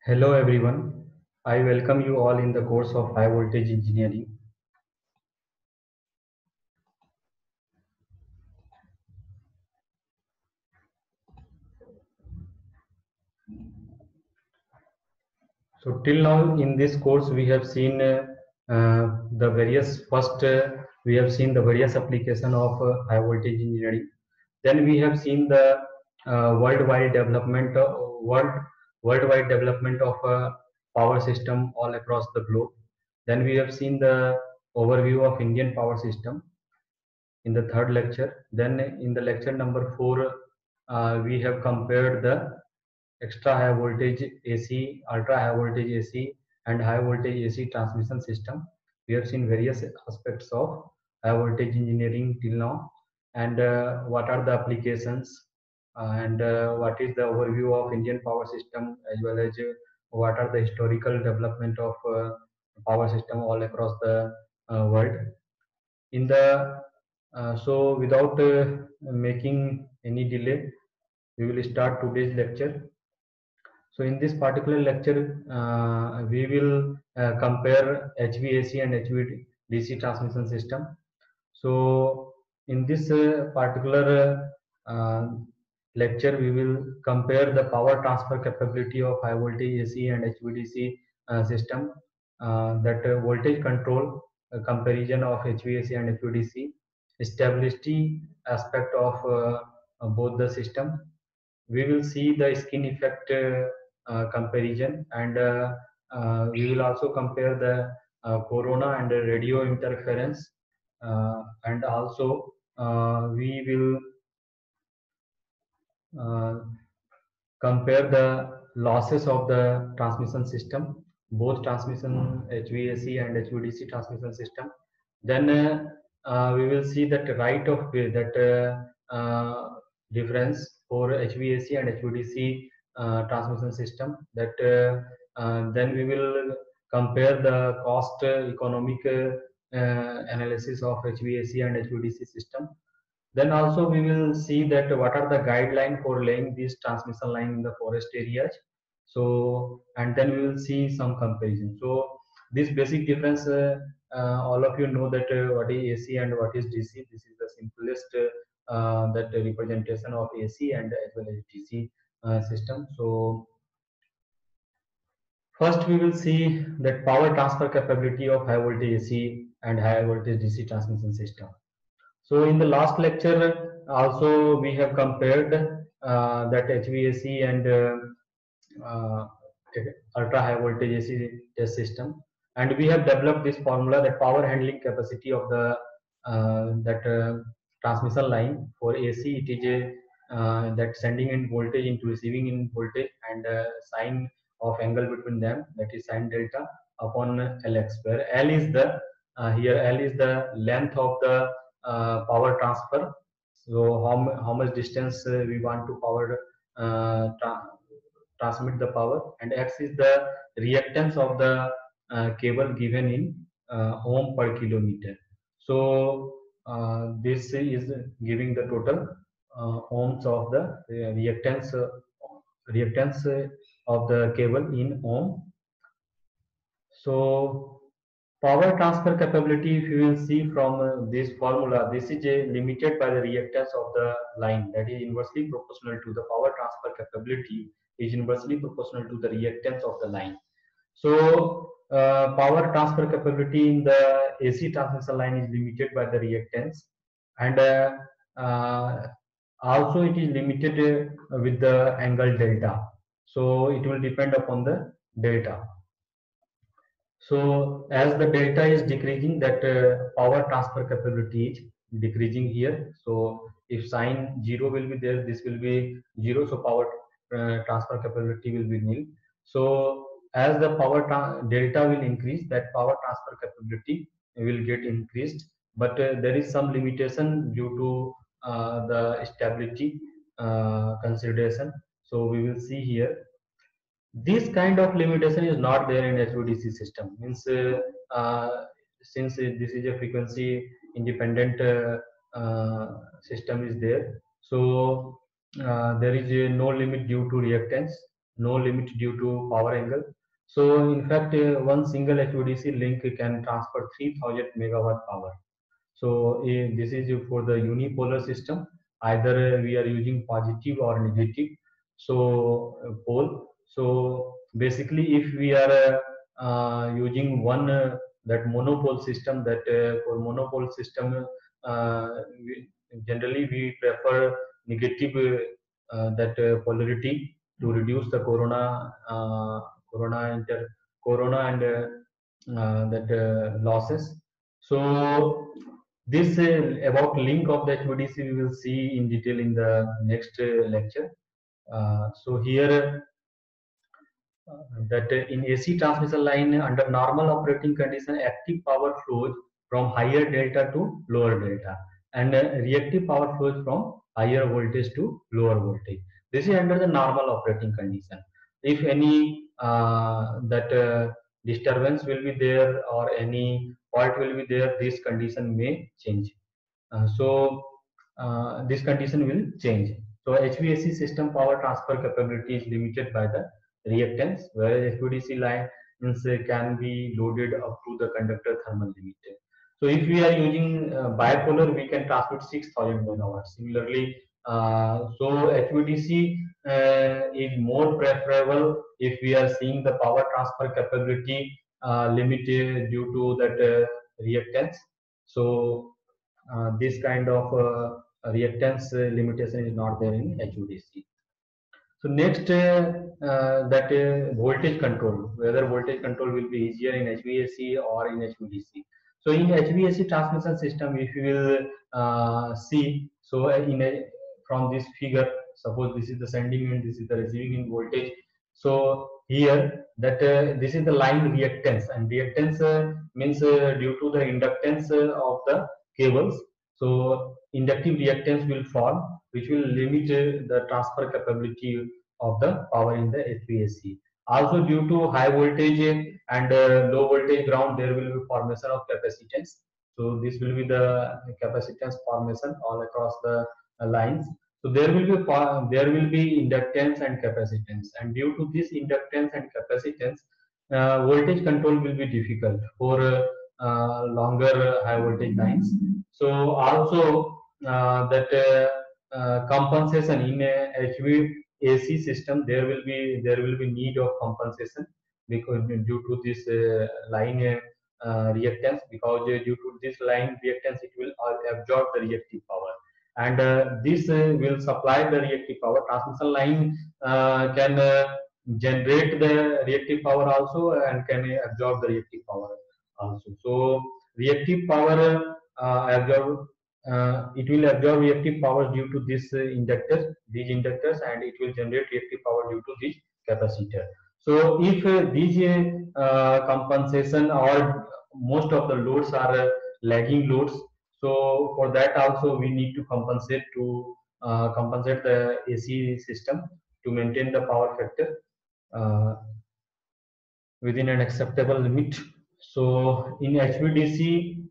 Hello everyone, I welcome you all in the course of High Voltage Engineering. So till now in this course we have seen the various we have seen the various application of high voltage engineering. Then we have seen the worldwide development worldwide development of power system all across the globe. Then we have seen the overview of Indian power system in the third lecture. Then in the lecture number 4, we have compared the extra high voltage AC, ultra high voltage AC, and high voltage AC transmission system. We have seen various aspects of high voltage engineering till now, and what are the applications, and what is the overview of Indian power system, as well as what are the historical development of power system all across the world. In the so without making any delay, we will start today's lecture. So in this particular lecture, we will compare HVAC and HVDC transmission system. So in this particular lecture, we will compare the power transfer capability of high voltage AC and HVDC system, that voltage control comparison of HVAC and HVDC, stability aspect of both the system. We will see the skin effect comparison, and we will also compare the corona and the radio interference, and also we will uh, compare the losses of the transmission system, both transmission HVAC and HVDC transmission system. Then we will see that right of way, that difference for HVAC and HVDC transmission system. That then we will compare the cost economic analysis of HVAC and HVDC system. Then also we will see that what are the guidelines for laying this transmission line in the forest areas. So, and then we will see some comparison. So this basic difference, all of you know that what is AC and what is DC. This is the simplest that representation of AC and as well as DC system. So first we will see that power transfer capability of high voltage AC and high voltage DC transmission system. So in the last lecture, also we have compared that HVAC and uh, ultra high voltage AC test system, and we have developed this formula, that power handling capacity of the that transmission line for AC. It is a that sending in voltage into receiving in voltage, and sine of angle between them, that is sine delta upon Lx, where L is the here L is the length of the power transfer. So how much distance we want to power transmit the power, and X is the reactance of the cable given in ohm per kilometer. So this is giving the total ohms of the reactance of the cable in ohm. So power transfer capability, if you will see from this formula, this is limited by the reactance of the line, that is inversely proportional to the power transfer capability is inversely proportional to the reactance of the line. So power transfer capability in the AC transmission line is limited by the reactance, and uh, also it is limited with the angle delta. So it will depend upon the delta. So as the delta is decreasing, that power transfer capability is decreasing here. So if sine 0 will be there, this will be 0. So power transfer capability will be nil. So as the delta will increase, that power transfer capability will get increased. But there is some limitation due to the stability consideration. So we will see here this kind of limitation is not there in HVDC system. Means since this is a frequency independent system is there, so there is no limit due to reactance. no limit due to power angle. So in fact, one single HVDC link can transfer 3000 megawatt power. So this is for the unipolar system. Either we are using positive or negative. So pole. So basically, if we are using one that monopole system, that for monopole system, generally we prefer negative that polarity to reduce the corona and that losses. So this about link of the HVDC we will see in detail in the next lecture. So here that in AC transmission line under normal operating condition, active power flows from higher delta to lower delta, and reactive power flows from higher voltage to lower voltage. This is under the normal operating condition. If any that disturbance will be there or any fault will be there, this condition may change. This condition will change. So HVAC system power transfer capability is limited by the reactance, whereas HVDC lines can be loaded up to the conductor thermal limit. So if we are using bipolar, we can transmit 6000 megawatts. Similarly, so HVDC is more preferable if we are seeing the power transfer capability limited due to that reactance. So this kind of reactance limitation is not there in HVDC. So next, that voltage control, whether voltage control will be easier in HVAC or in HVDC. So in HVAC transmission system, if you will see, so from this figure, suppose this is the sending end, this is the receiving end voltage. So here that this is the line reactance, and reactance means due to the inductance of the cables. So inductive reactance will form, which will limit the transfer capability of the power in the HVAC. Also, due to high voltage and low voltage ground, there will be formation of capacitance. So this will be the capacitance formation all across the lines. So there will be inductance and capacitance, and due to this inductance and capacitance, voltage control will be difficult for longer high voltage lines. So also that compensation in a HVAC system, there will be need of compensation because due to this line reactance, because due to this line reactance, it will absorb the reactive power, and this will supply the reactive power. Transmission line can generate the reactive power also and can absorb the reactive power also. So reactive power absorb it will absorb reactive power due to this these inductors, and it will generate reactive power due to this capacitor. So if these compensation or most of the loads are lagging loads, so for that also we need to compensate the AC system to maintain the power factor within an acceptable limit. So in HVDC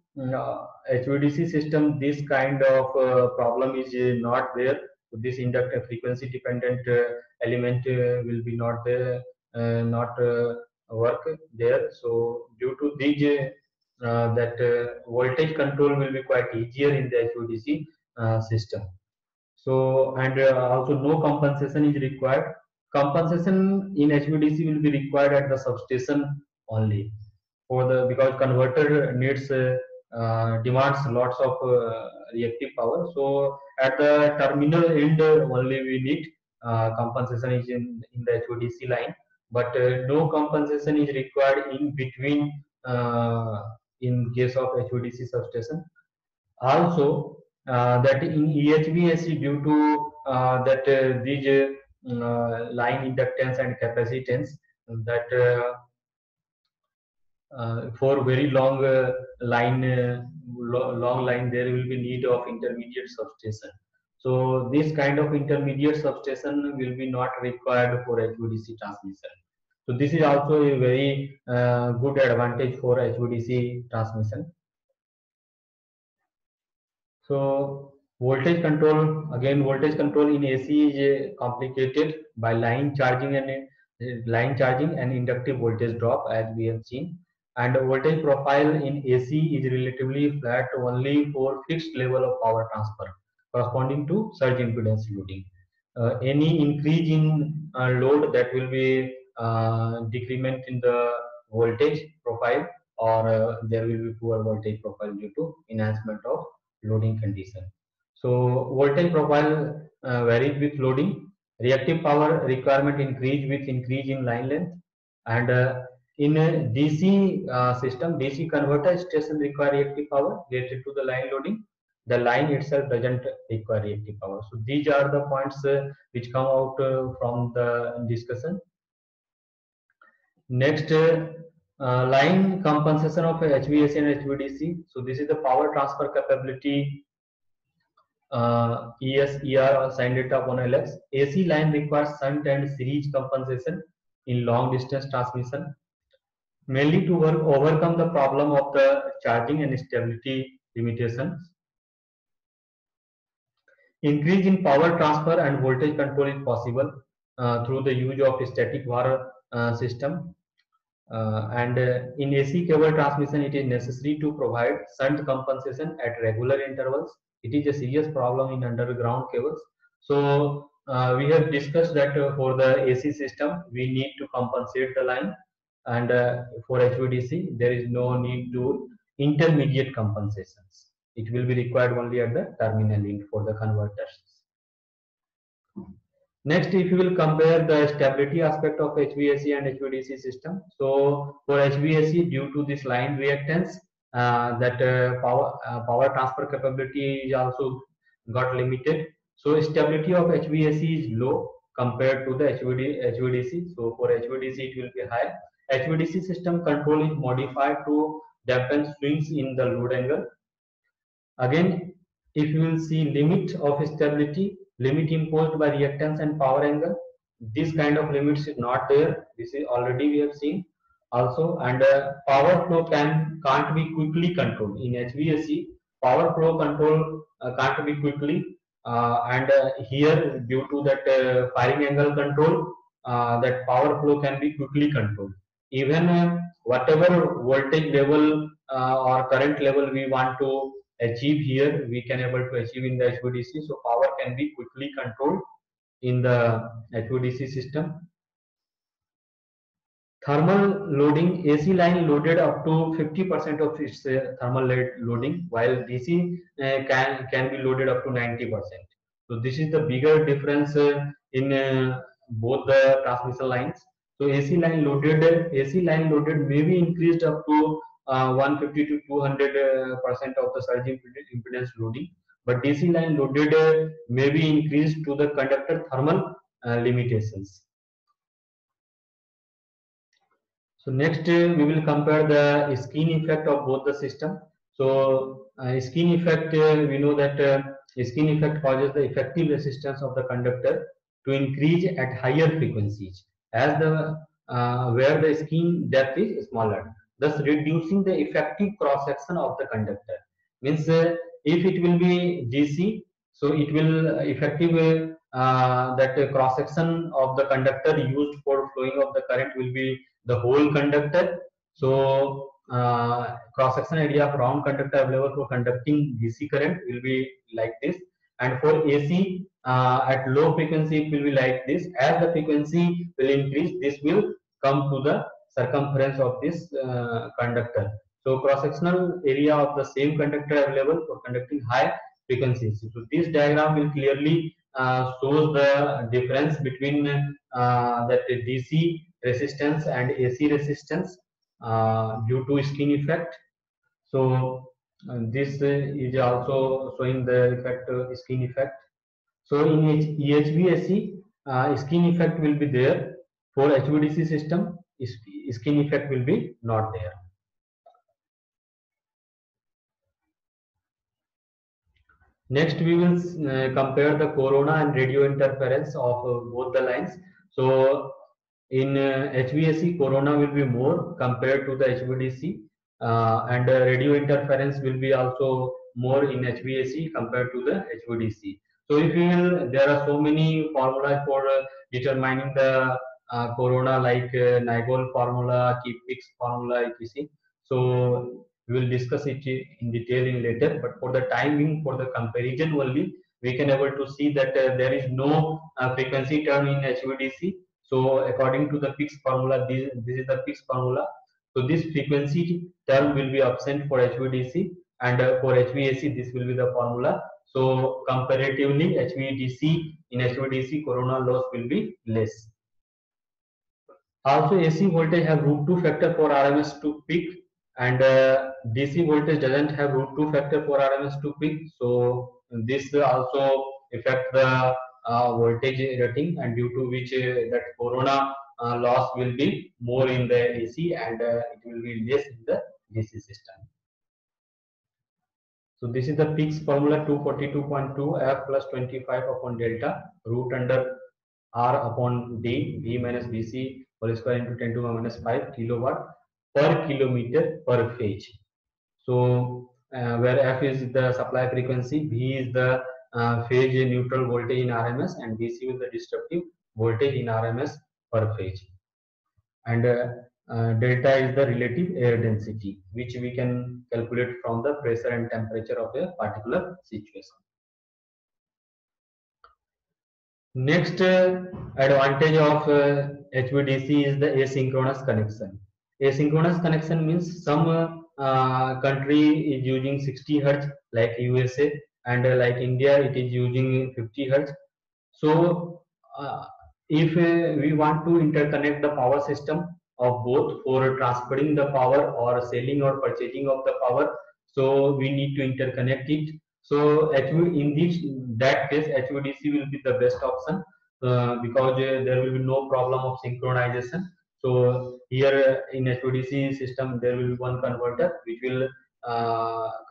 system, this kind of problem is not there. This inductor frequency dependent element will be not there, not work there. So due to these that voltage control will be quite easier in the HVDC system. So and also no compensation is required. Compensation in HVDC will be required at the substation only for the, because converter needs demands lots of reactive power. So at the terminal end only we need compensation is in the HVDC line, but no compensation is required in between in case of HVDC substation. Also that in EHVAC, due to that these line inductance and capacitance, that for very long long line, there will be need of intermediate substation. So this kind of intermediate substation will be not required for HVDC transmission. So this is also a very good advantage for HVDC transmission. So voltage control, again voltage control in AC is complicated by line charging and line charging and inductive voltage drop, as we have seen. And the voltage profile in AC is relatively flat only for fixed level of power transfer corresponding to surge impedance loading. Any increase in load, that will be decrement in the voltage profile, or there will be poor voltage profile due to enhancement of loading condition. So voltage profile varies with loading. Reactive power requirement increase with increase in line length, and in a DC system, DC converter station require reactive power related to the line loading. The line itself doesn't require reactive power. So these are the points which come out from the discussion. Next, line compensation of HVAC and HVDC. So this is the power transfer capability, ESER or sin delta upon LX. AC line requires shunt and series compensation in long distance transmission, mainly to overcome the problem of the charging and stability limitations. Increase in power transfer and voltage control is possible through the use of static VAR system. And in AC cable transmission, it is necessary to provide shunt compensation at regular intervals. It is a serious problem in underground cables. So we have discussed that for the AC system, we need to compensate the line, and for HVDC, there is no need to intermediate compensations. It will be required only at the terminal end for the converters. Next, if you will compare the stability aspect of HVAC and HVDC system. So for HVAC, due to this line reactance, that power transfer capability is also got limited. So stability of HVAC is low compared to the HVDC. So for HVDC, it will be high. HVDC system control is modified to dampen swings in the load angle. Again, if you will see limit of stability, limit imposed by reactance and power angle, this kind of limits is not there. This is already we have seen also. And power flow can't be quickly controlled in HVAC. Power flow control can't be quickly, and here due to that firing angle control, that power flow can be quickly controlled. Even whatever voltage level or current level we want to achieve here, we can able to achieve in the HVDC. So power can be quickly controlled in the HVDC system. Thermal loading, AC line loaded up to 50% of its thermal loading, while DC can be loaded up to 90%. So this is the bigger difference in both the transmission lines. So AC line loaded may be increased up to 150 to 200% of the surge impedance loading, but DC line loaded may be increased to the conductor thermal limitations. So next, we will compare the skin effect of both the system. So skin effect, we know that skin effect causes the effective resistance of the conductor to increase at higher frequencies as the where the skin depth is smaller, thus reducing the effective cross section of the conductor. Means if it will be DC, so it will effective that cross section of the conductor used for flowing of the current will be the whole conductor. So cross section area of round conductor available for conducting DC current will be like this, and for AC at low frequency it will be like this. As the frequency will increase, this will come to the circumference of this conductor. So cross sectional area of the same conductor available for conducting high frequencies. So this diagram will clearly shows the difference between that DC resistance and AC resistance due to skin effect. So this is also showing the effect skin effect. So in HVAC, skin effect will be there. For HVDC system, skin effect will be not there. Next, we will compare the corona and radio interference of both the lines. So in HVAC, corona will be more compared to the HVDC, and radio interference will be also more in HVAC compared to the HVDC. So if you will, there are so many formulas for determining the corona like Nagol formula, Keep-Fix formula, etc. So we will discuss it in detail in later. But for the timing, for the comparison only, we can able to see that there is no frequency term in HVDC. So according to the fixed formula, this is the fixed formula. So this frequency term will be absent for HVDC, and for HVAC this will be the formula. So comparatively, HVDC corona loss will be less. Also, AC voltage have root 2 factor for RMS to peak, and DC voltage doesn't have root 2 factor for RMS to peak. So this also affect the voltage rating, and due to which that corona loss will be more in the AC, and it will be less in the DC system. So this is the fixed formula 242.2 F plus 25 upon delta root under R upon D, V minus BC whole square into 10 to the minus 5 kilowatt per kilometer per phase. So where F is the supply frequency, V is the phase neutral voltage in RMS, and DC is the disruptive voltage in RMS per phase. And delta is the relative air density, which we can calculate from the pressure and temperature of a particular situation. Next advantage of HVDC is the asynchronous connection. Asynchronous connection means some country is using 60 hertz like USA, and like India it is using 50 hertz. So if we want to interconnect the power system of both for transferring the power or selling or purchasing of the power, so we need to interconnect it. So in that case, HVDC will be the best option because there will be no problem of synchronization. So here in HVDC system, there will be one converter which will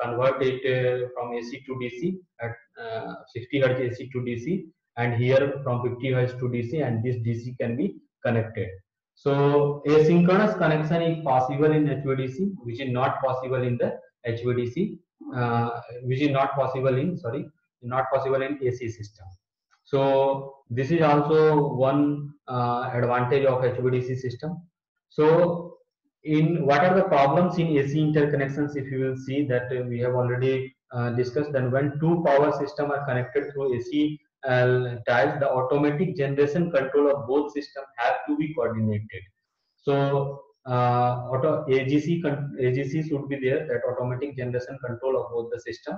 convert it from AC to DC at 60 hertz AC to DC, and here from 50 hertz to DC, and this DC can be connected. So asynchronous connection is possible in HVDC, which is not possible in the HVDC, which is not possible in AC system. So this is also one advantage of HVDC system. So in what are the problems in AC interconnections? If you will see that we have already discussed, then when two power systems are connected through AC ties, the automatic generation control of both systems have to be coordinated. So AGC should be there, that automatic generation control of both the system,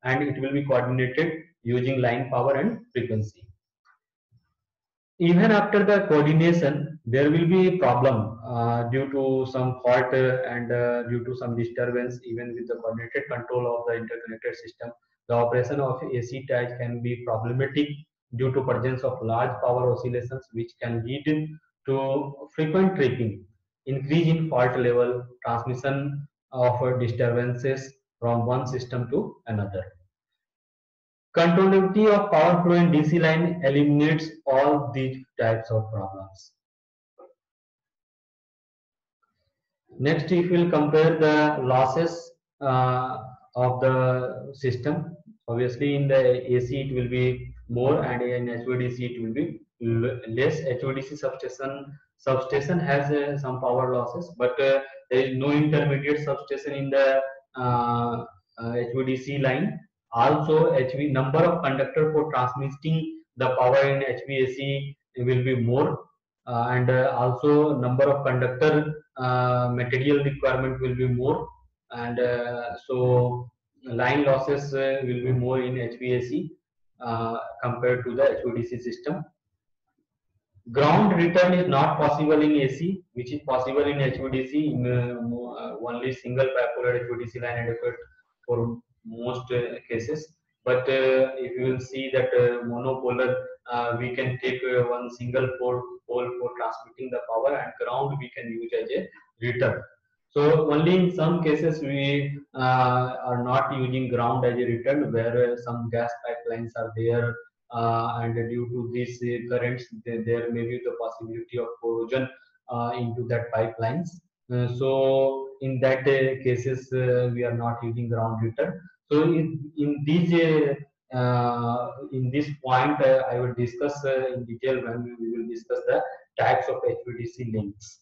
and it will be coordinated using line power and frequency. Even after the coordination, there will be a problem due to some fault and due to some disturbance. Even with the coordinated control of the interconnected system, the operation of AC ties can be problematic due to presence of large power oscillations, which can lead to frequent tripping, increase in fault level, transmission of disturbances from one system to another. Continuity of power flow in DC line eliminates all these types of problems. Next, if we will compare the losses of the system, obviously in the AC it will be more, and in HVDC it will be less. HVDC substation has some power losses, but there is no intermediate substation in the HVDC line. Also, number of conductor for transmitting the power in HVAC will be more, and also number of conductor material requirement will be more, and so line losses will be more in HVAC compared to the HVDC system. Ground return is not possible in AC, which is possible in HVDC. Only single bipolar HVDC line adequate for most cases. But if you will see that monopolar, we can take one single pole for transmitting the power, and ground we can use as a return. So only in some cases we are not using ground as a return, where some gas pipelines are there, and due to these currents, there may be the possibility of corrosion into that pipelines. So in that cases, we are not using ground return. So in this point, I will discuss in detail when we will discuss the types of HVDC links,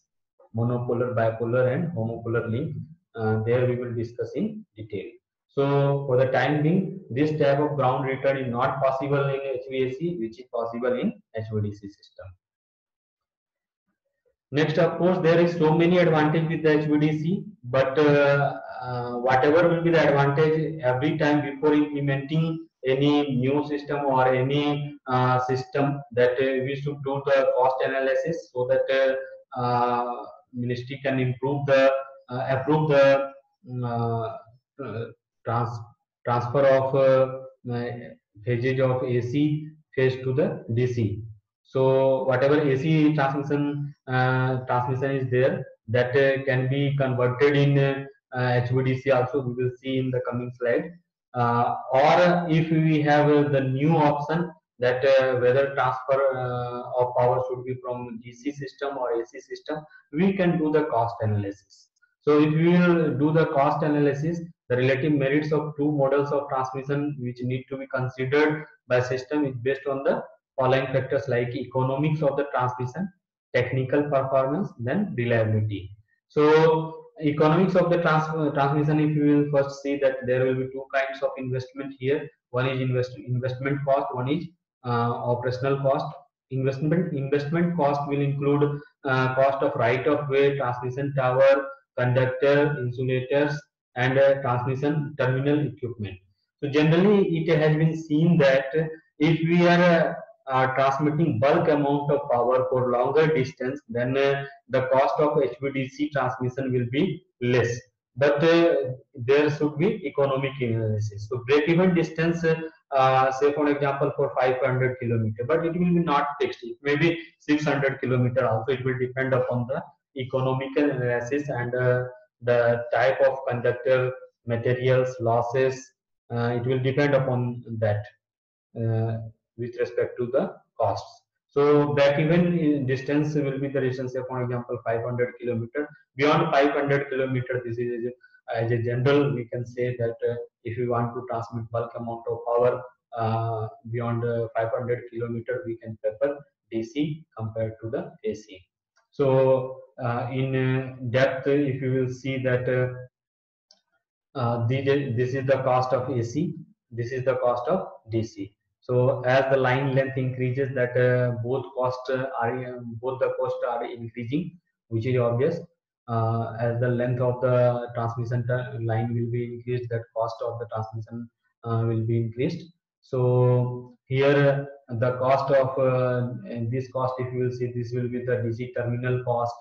monopolar, bipolar, and homopolar link. There we will discuss in detail. So for the time being, this type of ground return is not possible in HVAC, which is possible in HVDC system. Next, of course, there is so many advantage with the HVDC, but whatever will be the advantage, every time before implementing any new system or any system, that we should do the cost analysis so that ministry can improve the approve the trans transfer of phases of AC phase to the DC. So whatever AC transmission is there, that can be converted in HVDC also. We will see in the coming slide. Or if we have the new option that whether transfer of power should be from DC system or AC system, we can do the cost analysis. So if we will do the cost analysis, the relative merits of two models of transmission which need to be considered by system is based on the following factors like economics of the transmission, technical performance, then reliability. So economics of the transmission, if you will first see that there will be two kinds of investment here. One is investment cost, one is operational cost. Investment cost will include cost of right of way, transmission tower, conductor, insulators, and transmission terminal equipment. So generally it has been seen that if we are transmitting bulk amount of power for longer distance, then the cost of HVDC transmission will be less. But there should be economic analysis. So break-even distance, say for example, for 500 kilometer, but it will be not fixed. It may be 600 kilometer also. It will depend upon the economical analysis and the type of conductor, materials, losses. It will depend upon that. With respect to the costs. So back even distance will be the distance, say for example 500 kilometer. Beyond 500 kilometer, this is as a general we can say that if you want to transmit bulk amount of power beyond 500 kilometer, we can prefer DC compared to the AC. So in depth, if you will see that this is the cost of AC, this is the cost of DC. So as the line length increases, that both the costs are increasing, which is obvious. As the length of the transmission line will be increased, that cost of the transmission will be increased. So here the cost of this cost, if you will see, this will be the DC terminal cost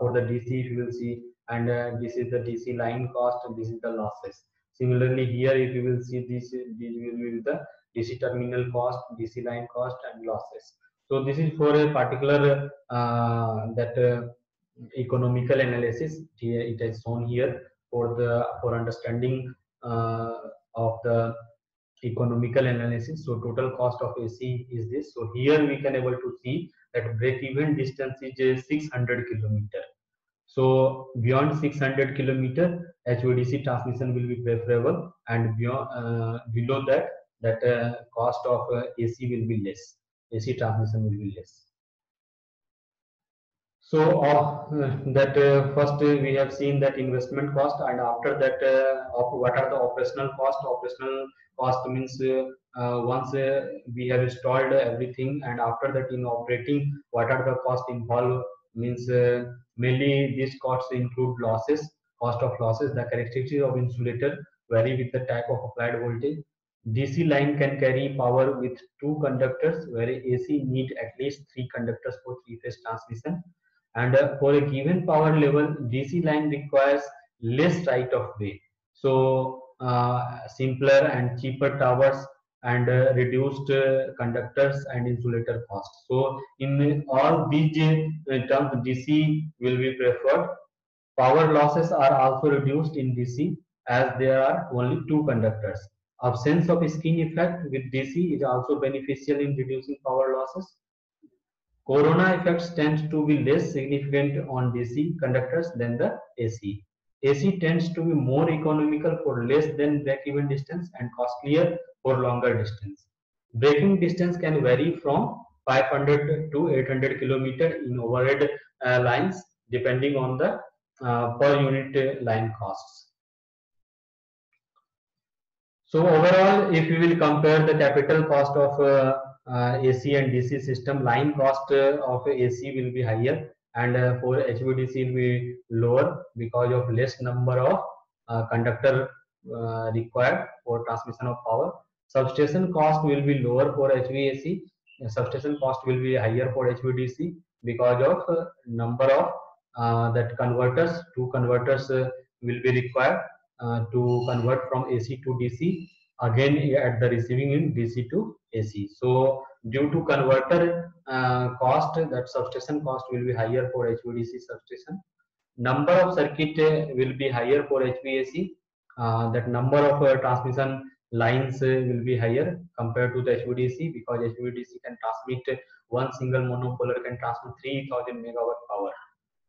for the DC, if you will see, and this is the DC line cost, and this is the losses. Similarly here, if you will see, this will be the DC terminal cost, DC line cost, and losses. So this is for a particular economical analysis. Here it is shown here for understanding of the economical analysis. So total cost of AC is this. So here we can able to see that break-even distance is 600 kilometer. So beyond 600 kilometer, HVDC transmission will be preferable, and beyond below that cost of AC will be less. AC transmission will be less. So first we have seen that investment cost, and after that what are the operational cost? Operational cost means once we have installed everything, and after that in operating, what are the costs involved? Means mainly these costs include losses, cost of losses. The characteristics of insulator vary with the type of applied voltage. DC line can carry power with two conductors, where AC need at least three conductors for three-phase transmission. And for a given power level, DC line requires less right of way. So simpler and cheaper towers, and reduced conductors and insulator costs. So in all these terms, DC will be preferred. Power losses are also reduced in DC as there are only two conductors. Absence of skin effect with DC is also beneficial in reducing power losses. Corona effects tend to be less significant on DC conductors than the AC. AC tends to be more economical for less than break-even distance and costlier for longer distance. Breaking distance can vary from 500 to 800 kilometer in overhead lines, depending on the per unit line costs. So overall, if we will compare the capital cost of AC and DC system, line cost of AC will be higher, and for HVDC will be lower because of less number of conductor required for transmission of power. Substation cost will be lower for HVAC. Substation cost will be higher for HVDC because of number of that converters. Two converters will be required to convert from AC to DC, again at the receiving end DC to AC. So due to converter cost, that substation cost will be higher for HVDC substation. Number of circuit will be higher for HVAC. That number of transmission lines will be higher compared to the HVDC, because HVDC can transmit one single monopolar can transmit 3000 megawatt power,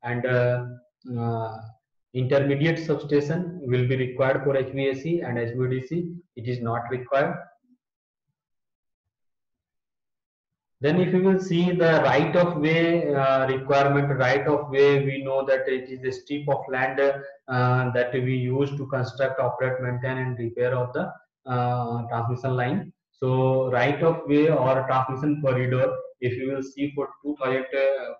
and intermediate substation will be required for HVAC, and HVDC it is not required. Then if you will see the right of way requirement, right of way, we know that it is a strip of land that we use to construct, operate, maintain and repair of the transmission line. So right of way or transmission corridor, if you will see for 2000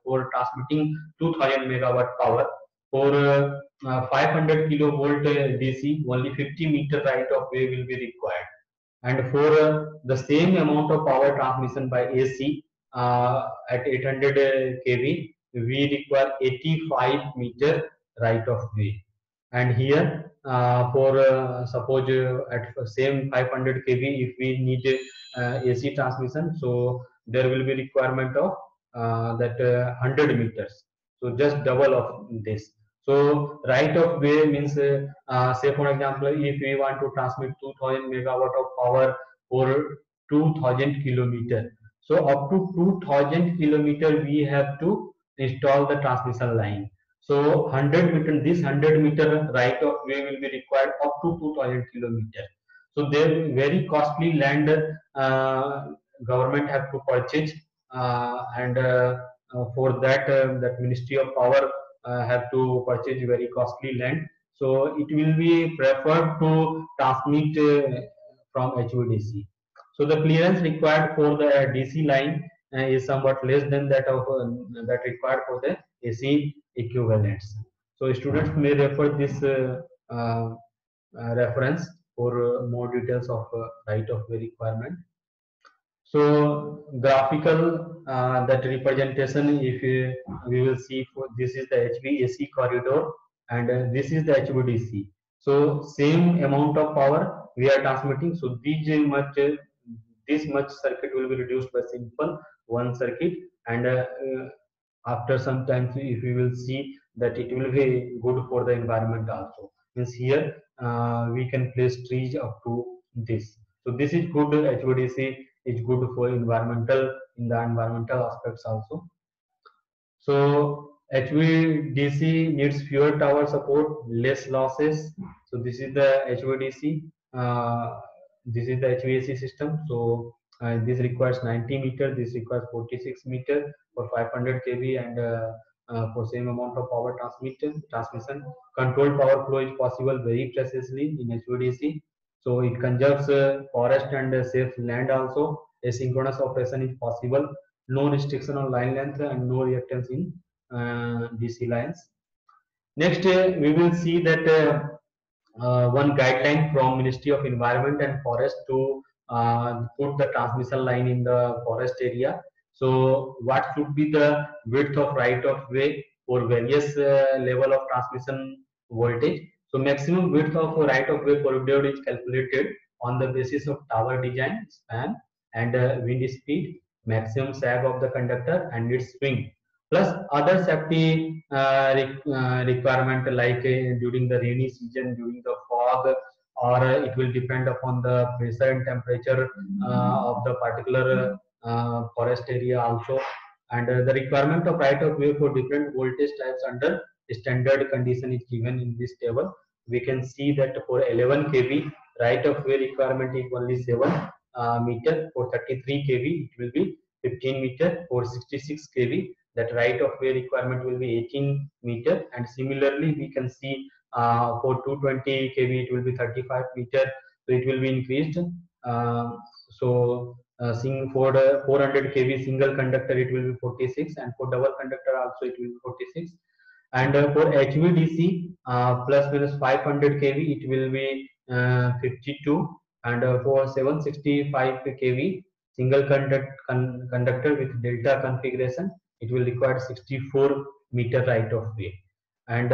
for transmitting 2000 megawatt power, for 500 kilovolt DC, only 50 meter right of way will be required, and for the same amount of power transmission by AC at 800 kV, we require 85 meter right of way. And here for suppose at same 500 kV, if we need AC transmission, so there will be requirement of that 100 meters, so just double of this. So right of way means say for example, if we want to transmit 2000 megawatt of power for 2000 kilometer, so up to 2000 kilometer we have to install the transmission line. So 100 meter, this 100 meter right of way will be required up to 2000 kilometer. So there very costly land government have to purchase, and for that that Ministry of Power have to purchase very costly land. So it will be preferred to transmit from HVDC. So the clearance required for the DC line is somewhat less than that of that required for the AC equivalents. So students may refer this reference for more details of right of way requirement. So graphical that representation, if we will see, for this is the HVAC corridor, and this is the HVDC. So same amount of power we are transmitting. So this much circuit will be reduced by simple one circuit, and after some time if we will see that it will be good for the environment also. Means here we can place trees up to this. So this is good. HVDC is good for environmental, in the environmental aspects also. So HVDC needs fewer tower support, less losses. So this is the HVDC. This is the HVAC system. So this requires 90 meter. This requires 46 meter for 500 kV, and for same amount of power transmission. Controlled power flow is possible very precisely in HVDC. So it conserves forest and saves land also. Asynchronous operation is possible. No restriction on line length and no reactance in DC lines. Next, we will see that one guideline from Ministry of Environment and Forest to put the transmission line in the forest area. So what should be the width of right of way for various level of transmission voltage? So maximum width of right of way corridor is calculated on the basis of tower design, span, and wind speed, maximum sag of the conductor and its swing, plus other safety requirement, like during the rainy season, during the fog, or it will depend upon the pressure and temperature of the particular forest area also. And the requirement of right of way for different voltage types under standard condition is given in this table. We can see that for 11 kV right of way requirement is only 7 meter. For 33 kV it will be 15 meter. For 66 kV, that right of way requirement will be 18 meter. And similarly, we can see for 220 kV, it will be 35 meter. So it will be increased. For the 400 kV single conductor, it will be 46, and for double conductor also it will be 46. And for HVDC plus minus 500 kV, it will be 52, and for 765 kV single conductor with delta configuration, it will require 64 meter right of way. And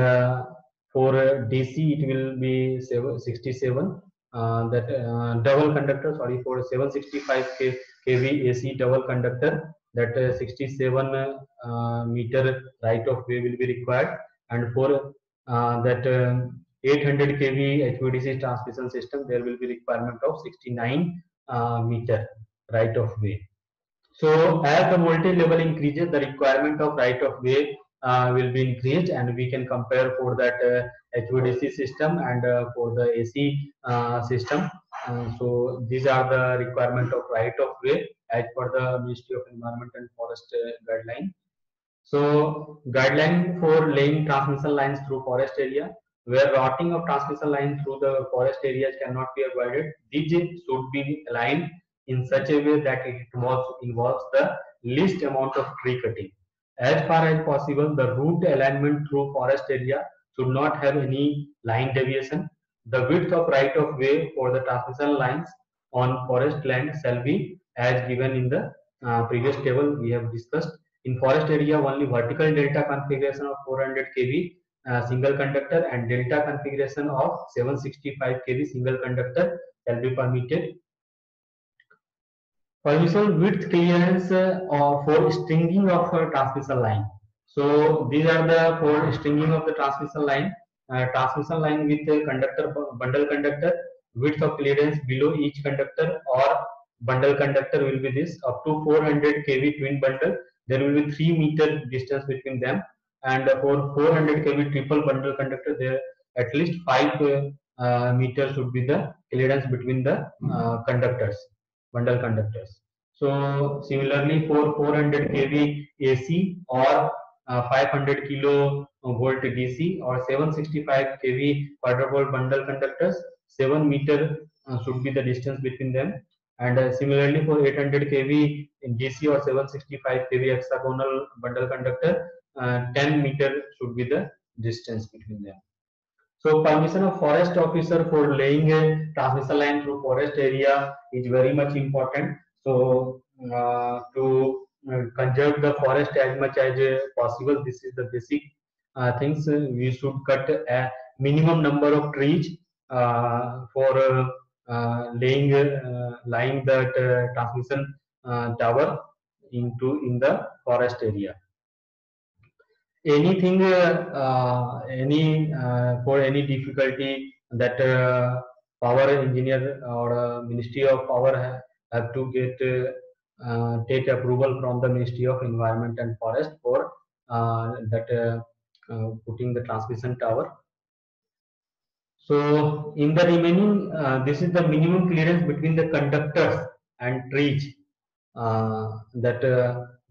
for DC, it will be 67. Double conductor, sorry, for 765 kV AC double conductor, that 67 meter right of way will be required. And for that 800 kV HVDC transmission system, there will be requirement of 69 meter right of way. So as the voltage level increases, the requirement of right of way will be increased, and we can compare for that HVDC system and for the AC system. So these are the requirement of right of way as per the Ministry of Environment and Forest guideline. So guideline for laying transmission lines through forest area, where routing of transmission line through the forest areas cannot be avoided. These should be aligned in such a way that it involves the least amount of tree cutting. As far as possible, the route alignment through forest area should not have any line deviation. The width of right of way for the transmission lines on forest land shall be as given in the previous table we have discussed. In forest area, only vertical delta configuration of 400 kV single conductor and delta configuration of 765 kV single conductor shall be permitted. Permission width clearance for stringing of transmission line. So these are the for stringing of the transmission line. Transmission line with a conductor, bundle conductor, width of clearance below each conductor or bundle conductor will be this. Up to 400 kV twin bundle, there will be 3 meter distance between them. And for 400 kV triple bundle conductor, there at least 5 meters should be the clearance between the conductors, bundle conductors. So similarly, for 400 kV AC or 500 kilo volt DC or 765 kV quadrupole bundle conductors, 7 meter should be the distance between them. And similarly, for 800 kV DC or 765 kV hexagonal bundle conductor, 10 meter should be the distance between them. So permission of forest officer for laying a transmission line through forest area is very much important. So to conserve the forest as much as possible, this is the basic things. We should cut a minimum number of trees for laying laying that transmission tower in the forest area. Anything for any difficulty that power engineer or Ministry of Power have to get take approval from the Ministry of Environment and Forest for putting the transmission tower. So in the remaining, this is the minimum clearance between the conductors and trees.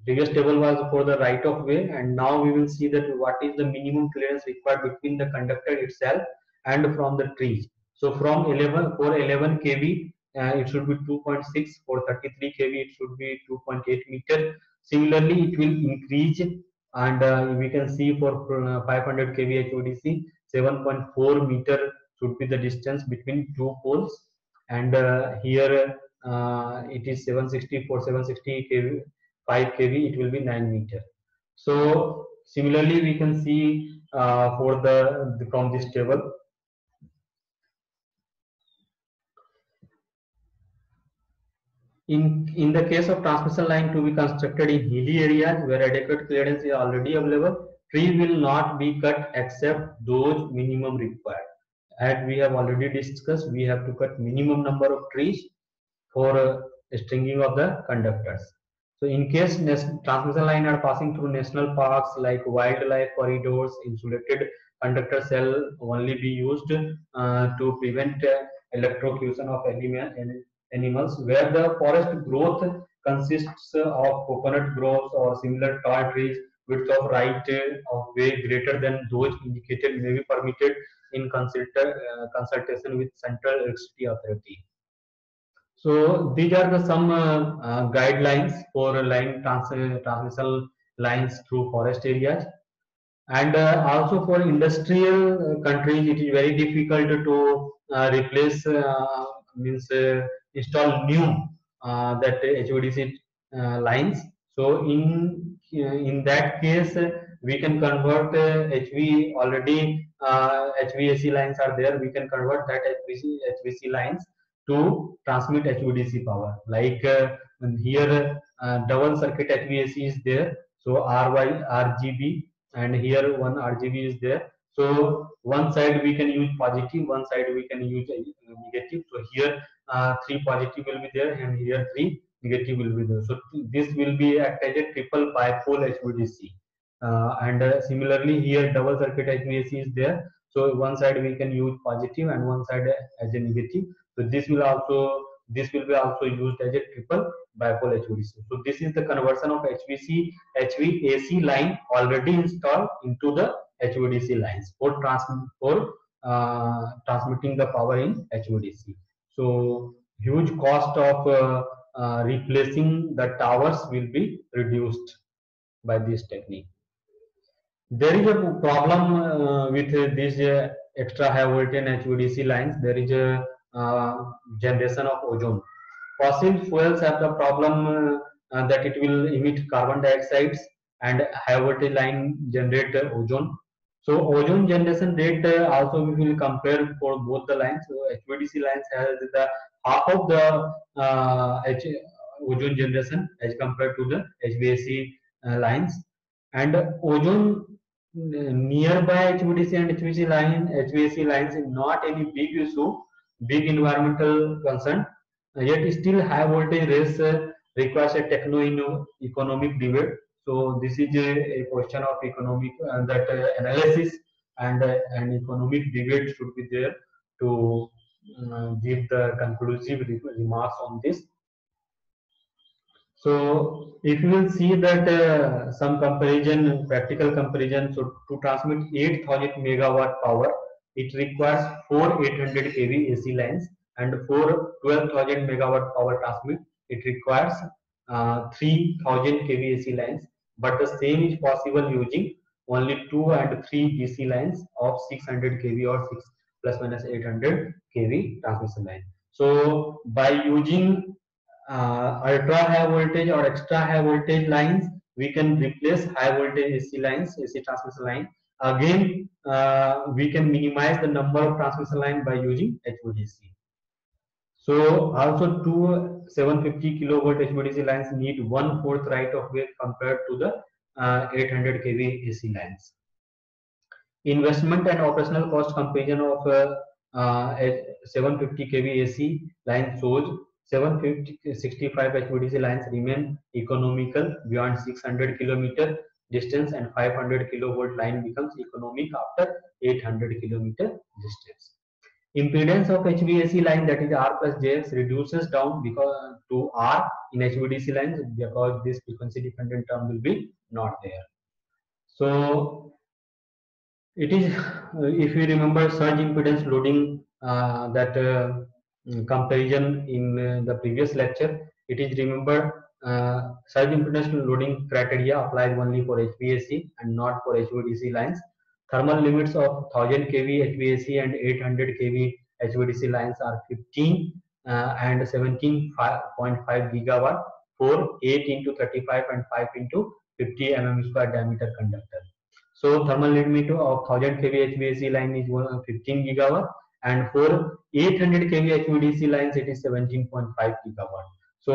Previous table was for the right of way, and now we will see that what is the minimum clearance required between the conductor itself and from the trees. So from 11 kV, it should be 2.6. For 33 kV, it should be 2.8 meter. Similarly, it will increase, and we can see for 500 kV HVDC, 7.4 meter should be the distance between two poles, and here it is 760. For 760 kV 5 kV, it will be 9 meter. So similarly, we can see for from this table, in the case of transmission line to be constructed in hilly areas where adequate clearance is already available, trees will not be cut except those minimum required. As we have already discussed, we have to cut minimum number of trees for stringing of the conductors. So in case transmission line are passing through national parks like wildlife corridors, insulated conductor shall only be used to prevent electrocution of animals. Where the forest growth consists of coconut groves or similar tall trees. Width of right of way greater than those indicated may be permitted in consultation with Central Electricity Authority. So these are the some guidelines for transmission lines through forest areas. And also for industrial countries, it is very difficult to replace means install new that HVDC lines. So in that case, we can convert HV already HVAC lines are there. We can convert that HVC lines to transmit HVDC power. Like here, double circuit HVAC is there. So RGB, and here one RGB is there. So one side we can use positive, one side we can use negative. So here three positive will be there, and here three negative will be there. So this will be act as a triple bipole HVDC. And similarly here double circuit HVAC is there. So one side we can use positive and one side as a negative. So this will be also used as a triple bipole HVDC. So this is the conversion of HVAC line already installed into the HVDC lines for transmitting the power in HVDC. So huge cost of replacing the towers will be reduced by this technique. There is a problem with this extra high voltage HVDC lines. There is a generation of ozone. Fossil fuels have the problem that it will emit carbon dioxide, and high voltage line generate ozone. So ozone generation rate also we will compare for both the lines. So HVDC lines has the half of the ozone generation as compared to the HVAC lines, and ozone nearby HVDC and HVAC lines is not any big issue, big environmental concern. Yet still high voltage rails requires a techno-economic debate. So this is a question of economic that analysis and an economic debate should be there to give the conclusive remarks on this. So if you will see that some comparison, practical comparison, so to transmit 8,000 megawatt power, it requires 4 800 kV AC lines, and for 12,000 megawatt power transmit, it requires 3,000 kV AC lines. But the same is possible using only 2 and 3 DC lines of 600 kV or 6 plus minus 800 kV transmission line. So by using ultra high voltage or extra high voltage lines, we can replace high voltage AC lines, AC transmission line. Again, we can minimize the number of transmission line by using HVDC. So also two 750 kilovolt HVDC lines need 1/4 right of way compared to the 800 kV AC lines. Investment and operational cost comparison of 750 kV AC line shows 765 HVDC lines remain economical beyond 600 kilometer distance, and 500 kilovolt line becomes economic after 800 kilometer distance. Impedance of HVAC line, that is R plus JX, reduces down because to R in HVDC lines, because this frequency dependent term will be not there. So it is, if you remember surge impedance loading, that comparison in the previous lecture, it is remembered surge impedance loading criteria applies only for HVAC and not for HVDC lines. Thermal limits of 1000 kV HVAC and 800 kV HVDC lines are 15 and 17.5 gigawatt for 8 into 35 and 5 into 50 mm square diameter conductor. So thermal limit of 1000 kV HVAC line is 15 gigawatt, and for 800 kV HVDC lines it is 17.5 gigawatt. So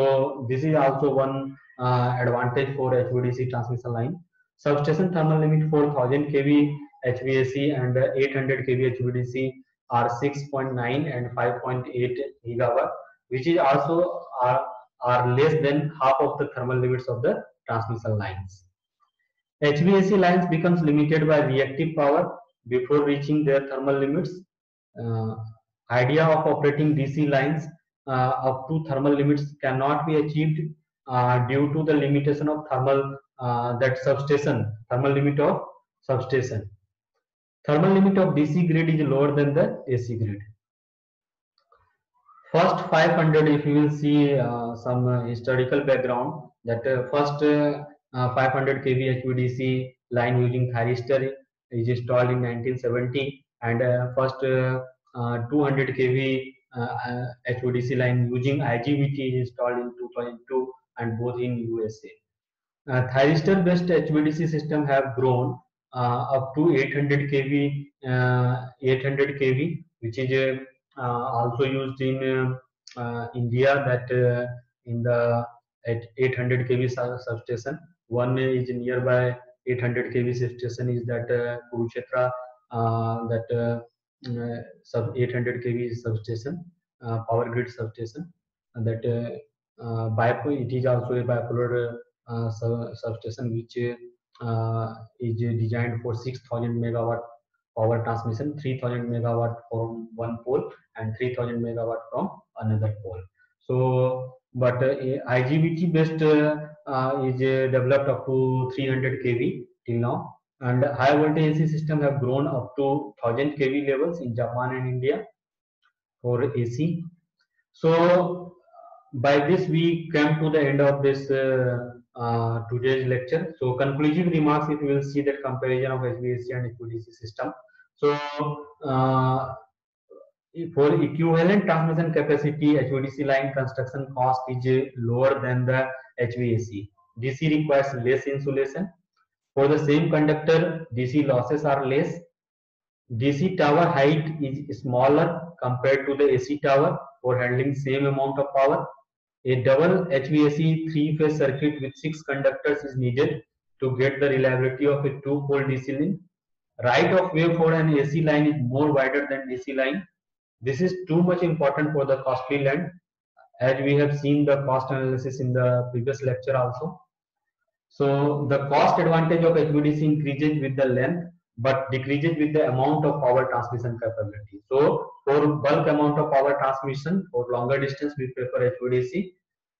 this is also one advantage for HVDC transmission line. Substation thermal limit for 1000 kV HVAC and 800 kV HVDC are 6.9 and 5.8 gigawatt, which is also are less than half of the thermal limits of the transmission lines. HVAC lines becomes limited by reactive power before reaching their thermal limits. Idea of operating DC lines up to thermal limits cannot be achieved due to the limitation of thermal thermal limit of substation. Thermal limit of DC grid is lower than the AC grid. First 500, if you will see some historical background, that first 500 kV HVDC line using thyristor is installed in 1970, and first 200 kV HVDC line using IGBT is installed in 2002, and both in USA. Thyristor based HVDC system have grown up to 800 kV, 800 kV, which is also used in India, that in the at 800 kV substation. One is nearby 800 kV substation is that Kurukshetra, that sub 800 kV substation, power grid substation, and that it is also a bipolar substation, which is designed for 6,000 megawatt power transmission, 3,000 megawatt from one pole and 3,000 megawatt from another pole. So, but IGBT based is developed up to 300 kV till now, and high voltage AC system have grown up to 1,000 kV levels in Japan and India for AC. So by this we come to the end of this today's lecture. So conclusive remarks, if you will see that comparison of HVAC and HVDC system. So for equivalent transmission capacity, HVDC line construction cost is lower than the HVAC. DC requires less insulation. For the same conductor, DC losses are less. DC tower height is smaller compared to the AC tower for handling same amount of power. A double HVAC three-phase circuit with 6 conductors is needed to get the reliability of a two-pole DC line. Right of way for an AC line is more wider than DC line. This is too much important for the costly land, as we have seen the cost analysis in the previous lecture also. So the cost advantage of HVDC increases with the length, but decreases with the amount of power transmission capability. So for bulk amount of power transmission, for longer distance, we prefer HVDC.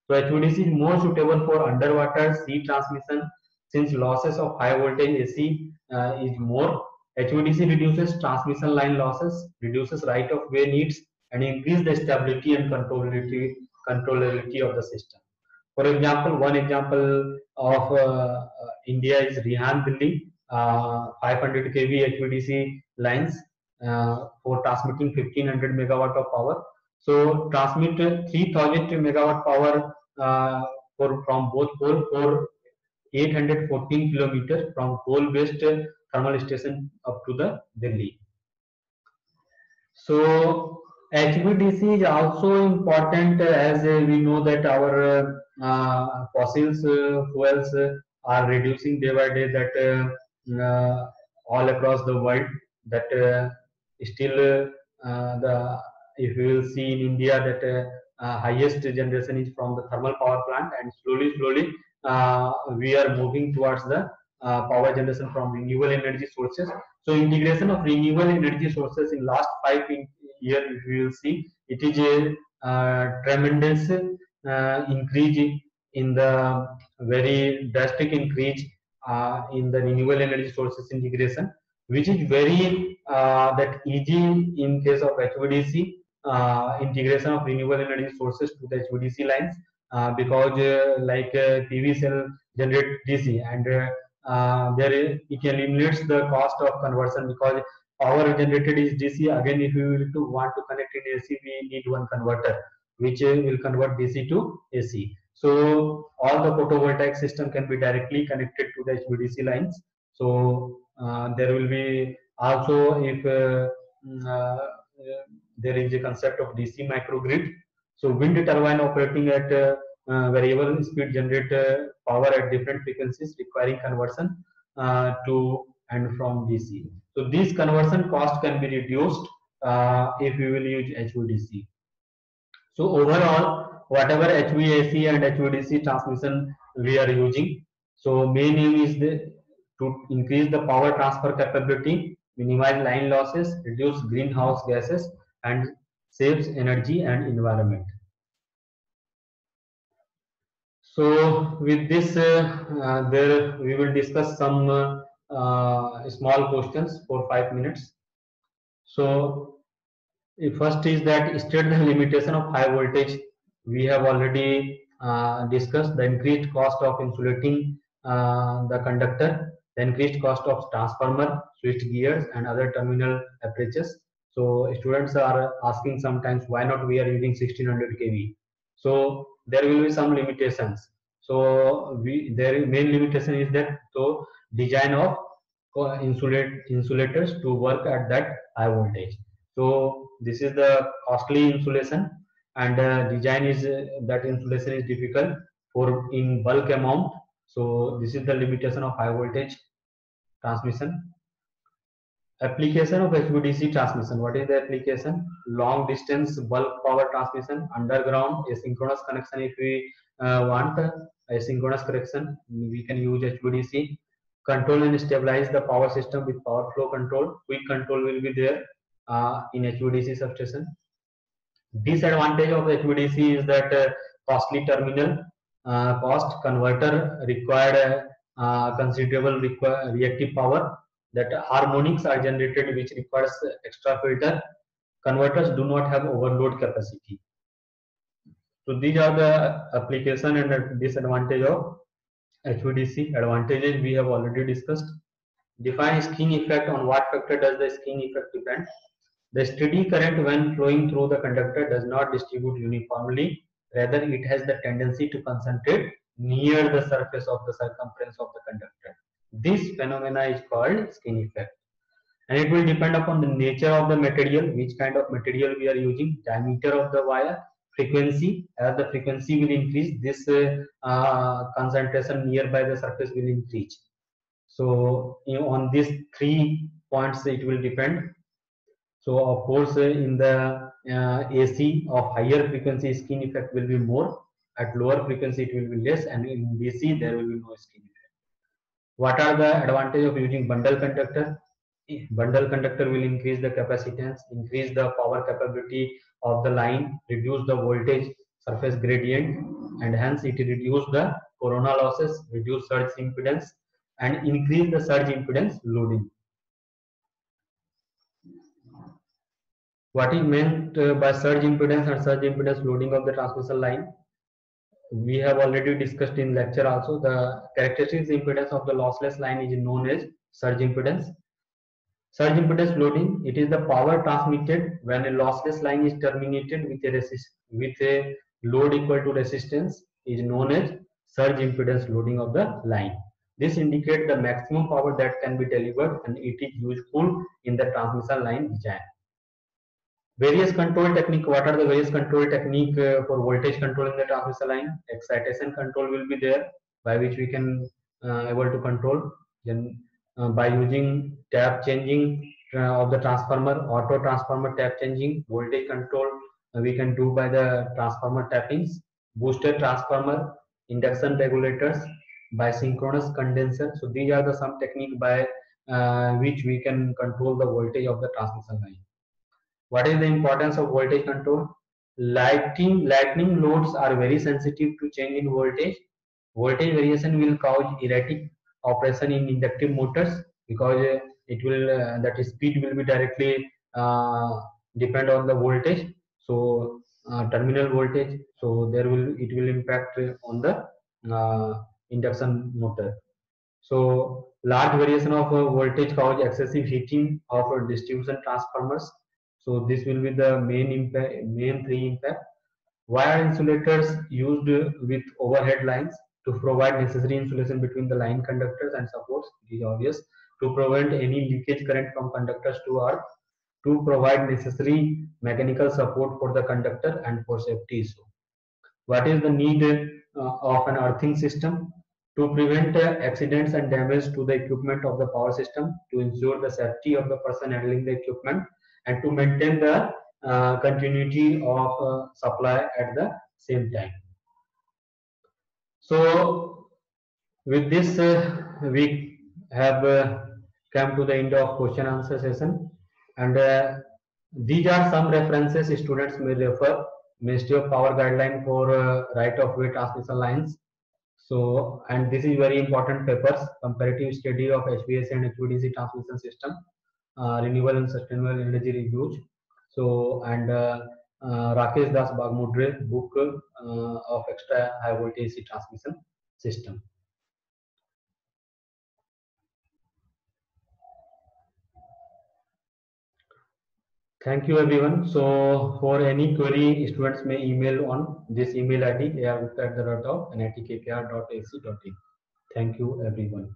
So HVDC is more suitable for underwater sea transmission, since losses of high voltage AC is more. HVDC reduces transmission line losses, reduces right of way needs, and increase the stability and controllability of the system. For example, one example of India is Rihan Delhi, 500 kV HVDC lines for transmitting 1500 megawatt of power. So transmit 3000 megawatt power from both pole for 814 kilometers from coal-based thermal station up to the Delhi. So HVDC is also important, as we know that our fossils fuels are reducing day by day, that all across the world, that still the if you will see in India that highest generation is from the thermal power plant, and slowly we are moving towards the power generation from renewable energy sources. So integration of renewable energy sources in last 5 years, if you will see, it is a tremendous increase in the very drastic increase in the renewable energy sources integration, which is very that easy in case of HVDC integration of renewable energy sources to the HVDC lines, because like PV cell generate DC, and it eliminates the cost of conversion, because power generated is DC. Again, if you want to connect in AC, we need one converter which will convert DC to AC. So all the photovoltaic system can be directly connected to the HVDC lines. So there will be also, if there is a concept of DC microgrid. So wind turbine operating at variable speed generate power at different frequencies, requiring conversion to and from DC. So this conversion cost can be reduced if we will use HVDC. So overall, whatever HVAC and HVDC transmission we are using, so main aim is to increase the power transfer capability, minimize line losses, reduce greenhouse gases, and saves energy and environment. So with this, there we will discuss some small questions for 5 minutes. So first is that state the limitation of high voltage. We have already discussed the increased cost of insulating the conductor, the increased cost of transformer, switch gears, and other terminal approaches. So students are asking sometimes why not we are using 1600 kV. So there will be some limitations. So their main limitation is that so design of insulators to work at that high voltage. So this is the costly insulation, and design is that insulation is difficult for in bulk amount. So this is the limitation of high voltage transmission. Application of HVDC transmission. What is the application? Long distance bulk power transmission, underground asynchronous connection. If we want asynchronous connection, we can use HVDC. Control and stabilize the power system with power flow control. Quick control will be there in HVDC substation. Disadvantage of HVDC is that costly terminal cost, converter required considerable reactive power, that harmonics are generated which requires extra filter. Converters do not have overload capacity. So these are the application and disadvantage of HVDC. Advantages we have already discussed. Define skin effect. On what factor does the skin effect depend? The steady current when flowing through the conductor does not distribute uniformly, rather it has the tendency to concentrate near the surface of the circumference of the conductor. This phenomena is called skin effect. And it will depend upon the nature of the material, which kind of material we are using, diameter of the wire, frequency. As the frequency will increase, this concentration nearby the surface will increase. So on these 3 points it will depend. So of course in the AC of higher frequency skin effect will be more, at lower frequency it will be less, and in DC there will be no skin effect. What are the advantage of using bundle conductor? Bundle conductor will increase the capacitance, increase the power capability of the line, reduce the voltage surface gradient, and hence it reduce the corona losses, reduce surge impedance, and increase the surge impedance loading. What is meant by surge impedance and surge impedance loading of the transmission line? We have already discussed in lecture also. The characteristics impedance of the lossless line is known as surge impedance. Surge impedance loading, it is the power transmitted when a lossless line is terminated with a load equal to resistance, is known as surge impedance loading of the line. This indicates the maximum power that can be delivered, and it is useful in the transmission line design. Various control technique. What are the various control technique for voltage control in the transmission line? Excitation control will be there, by which we can able to control. Then by using tap changing of the transformer, auto transformer tap changing, voltage control we can do by the transformer tappings, booster transformer, induction regulators, by synchronous condenser. So these are the some technique by which we can control the voltage of the transmission line. What is the importance of voltage control? Lightning loads are very sensitive to change in voltage. Voltage variation will cause erratic operation in inductive motors, because it will that speed will be directly depend on the voltage. So terminal voltage. So it will impact on the induction motor. So large variation of voltage cause excessive heating of distribution transformers. So this will be the main 3 impact. Wire insulators used with overhead lines to provide necessary insulation between the line conductors and supports. It is obvious. To prevent any leakage current from conductors to earth, to provide necessary mechanical support for the conductor and for safety issue. What is the need of an earthing system? To prevent accidents and damage to the equipment of the power system, to ensure the safety of the person handling the equipment, and to maintain the continuity of supply at the same time. So with this we have come to the end of question answer session, and these are some references students may refer. Ministry of Power guideline for right of way transmission lines, So, and this is very important papers, comparative study of HVAC and HVDC transmission system, renewable and sustainable energy reviews. So, and Rakesh Das Bagmudre book of extra high voltage AC transmission system. Thank you everyone. So for any query, students may email on this email ID ar@nitkpr.ac.in. Thank you everyone.